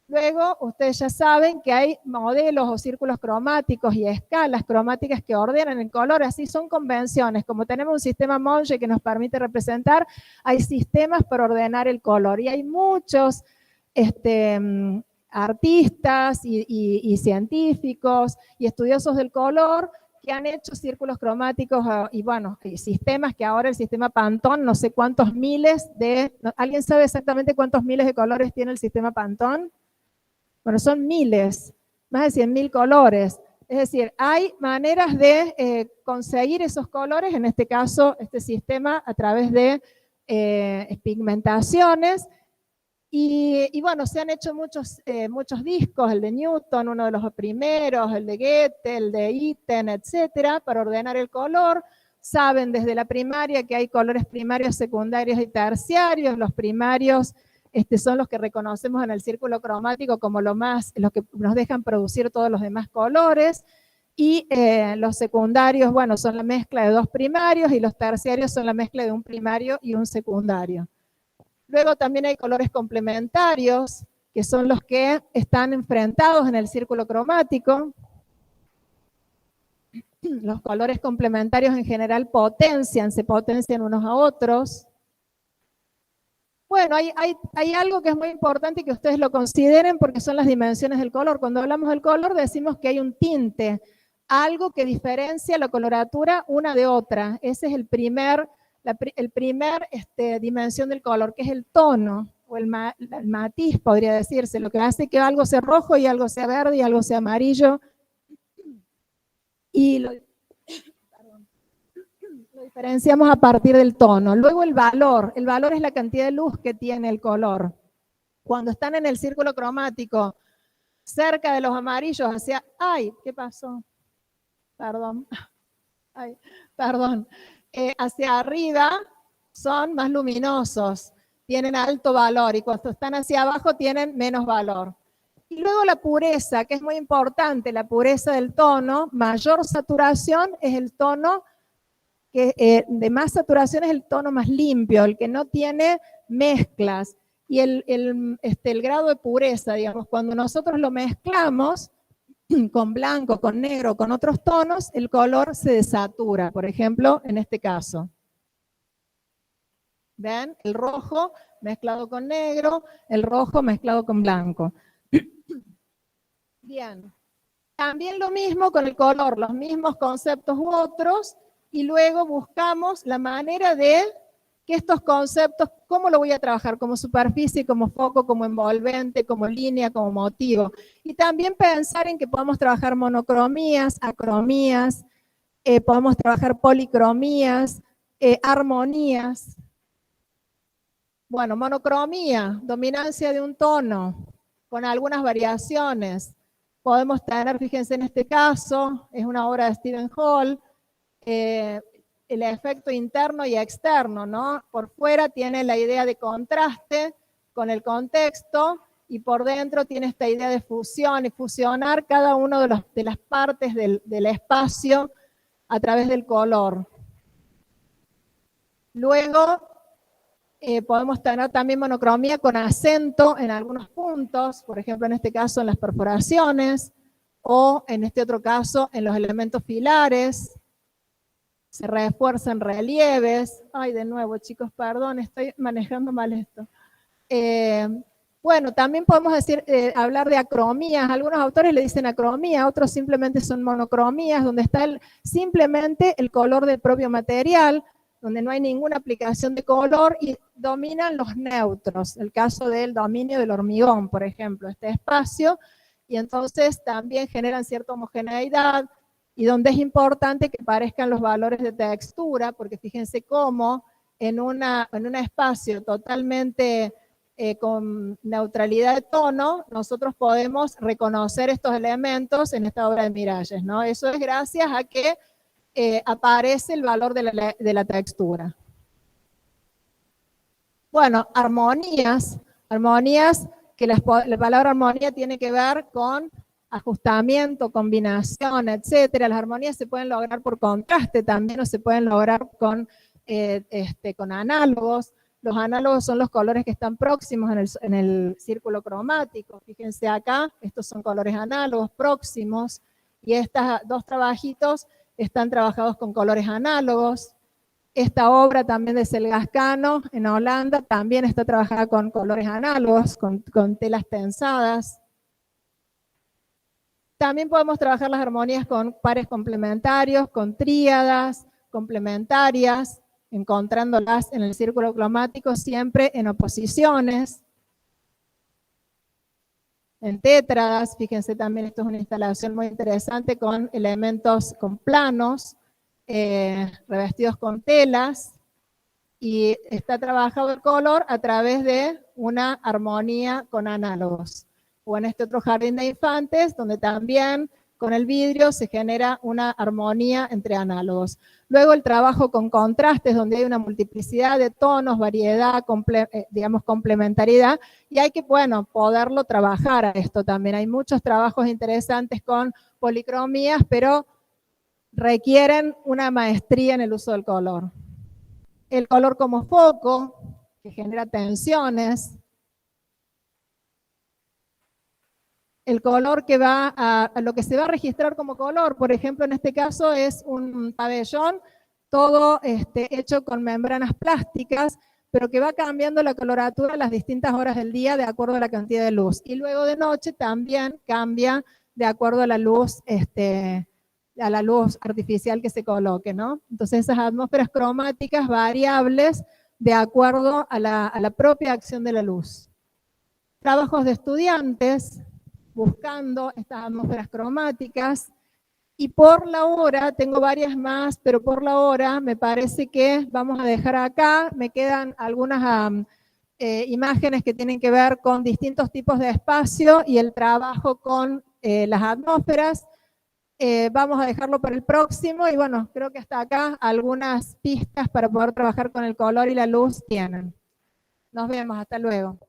Luego, ustedes ya saben que hay modelos o círculos cromáticos y escalas cromáticas que ordenan el color. Así son convenciones. Como tenemos un sistema Monge que nos permite representar, hay sistemas para ordenar el color. Y hay muchos artistas y científicos y estudiosos del color que han hecho círculos cromáticos y, bueno, sistemas que ahora el sistema Pantone, no sé cuántos miles de... ¿Alguien sabe exactamente cuántos miles de colores tiene el sistema Pantone? Bueno, son miles, más de 100.000 colores. Es decir, hay maneras de conseguir esos colores, en este caso, este sistema, a través de pigmentaciones, Y bueno, se han hecho muchos discos, el de Newton, uno de los primeros, el de Goethe, el de Itten, etcétera, para ordenar el color. Saben desde la primaria que hay colores primarios, secundarios y terciarios. Los primarios son los que reconocemos en el círculo cromático como los que nos dejan producir todos los demás colores. Y los secundarios, bueno, son la mezcla de dos primarios, y los terciarios son la mezcla de un primario y un secundario. Luego también hay colores complementarios, que son los que están enfrentados en el círculo cromático. Los colores complementarios en general se potencian unos a otros. Bueno, hay algo que es muy importante que ustedes lo consideren, porque son las dimensiones del color. Cuando hablamos del color decimos que hay un tinte, algo que diferencia la coloratura una de otra. Ese es el primer dimensión del color, que es el tono, o el matiz, podría decirse, lo que hace que algo sea rojo y algo sea verde y algo sea amarillo. Y lo diferenciamos a partir del tono. Luego el valor es la cantidad de luz que tiene el color. Cuando están en el círculo cromático, cerca de los amarillos, hacia... ¡Ay! ¿Qué pasó? Perdón. Ay, perdón. Hacia arriba son más luminosos, tienen alto valor, y cuando están hacia abajo tienen menos valor. Y luego la pureza, que es muy importante, la pureza del tono. Mayor saturación es el tono de más saturación, es el tono más limpio, el que no tiene mezclas. Y el grado de pureza, digamos, cuando nosotros lo mezclamos con blanco, con negro, con otros tonos, el color se desatura. Por ejemplo, en este caso. ¿Ven? El rojo mezclado con negro, el rojo mezclado con blanco. Bien. También lo mismo con el color, los mismos conceptos u otros, y luego buscamos la manera de que estos conceptos, ¿cómo lo voy a trabajar? Como superficie, como foco, como envolvente, como línea, como motivo. Y también pensar en que podemos trabajar monocromías, acromías, podemos trabajar policromías, armonías. Bueno, monocromía, dominancia de un tono, con algunas variaciones. Podemos tener, fíjense en este caso, es una obra de Stephen Hall, el efecto interno y externo, ¿no? Por fuera tiene la idea de contraste con el contexto, y por dentro tiene esta idea de fusión y fusionar cada una de las partes del espacio a través del color. Luego podemos tener también monocromía con acento en algunos puntos, por ejemplo en este caso en las perforaciones, o en este otro caso en los elementos filares. Se refuerzan relieves. Ay, de nuevo, chicos, perdón, estoy manejando mal esto. Bueno, también podemos hablar de acromías. Algunos autores le dicen acromía, otros simplemente son monocromías, donde está simplemente el color del propio material, donde no hay ninguna aplicación de color y dominan los neutros. El caso del dominio del hormigón, por ejemplo, este espacio, y entonces también generan cierta homogeneidad, y donde es importante que parezcan los valores de textura, porque fíjense cómo en un espacio totalmente con neutralidad de tono, nosotros podemos reconocer estos elementos en esta obra de Miralles, ¿no? Eso es gracias a que aparece el valor de la textura. Bueno, armonías que la palabra armonía tiene que ver con ajustamiento, combinación, etcétera. Las armonías se pueden lograr por contraste también, o se pueden lograr con análogos. Los análogos son los colores que están próximos en el círculo cromático. Fíjense acá, estos son colores análogos próximos, y estos dos trabajitos están trabajados con colores análogos. Esta obra también de Selgascano en Holanda también está trabajada con colores análogos, con telas tensadas. También podemos trabajar las armonías con pares complementarios, con tríadas complementarias, encontrándolas en el círculo cromático siempre en oposiciones. En tétradas, fíjense también, esto es una instalación muy interesante con elementos, con planos, revestidos con telas. y está trabajado el color a través de una armonía con análogos. O en este otro jardín de infantes, donde también con el vidrio se genera una armonía entre análogos. Luego el trabajo con contrastes, donde hay una multiplicidad de tonos, variedad, digamos complementariedad, y hay que, bueno, poderlo trabajar a esto también. Hay muchos trabajos interesantes con policromías, pero requieren una maestría en el uso del color. El color como foco, que genera tensiones. El color que va a lo que se va a registrar como color, por ejemplo, en este caso es un pabellón, todo hecho con membranas plásticas, pero que va cambiando la coloratura a las distintas horas del día de acuerdo a la cantidad de luz. Y luego de noche también cambia de acuerdo a la luz, artificial que se coloque, ¿no? Entonces esas atmósferas cromáticas variables de acuerdo a la propia acción de la luz. Trabajos de estudiantes buscando estas atmósferas cromáticas, y por la hora, tengo varias más, pero por la hora me parece que vamos a dejar acá, me quedan algunas imágenes que tienen que ver con distintos tipos de espacio y el trabajo con las atmósferas. Vamos a dejarlo para el próximo, y bueno, creo que hasta acá algunas pistas para poder trabajar con el color y la luz tienen. Nos vemos, hasta luego.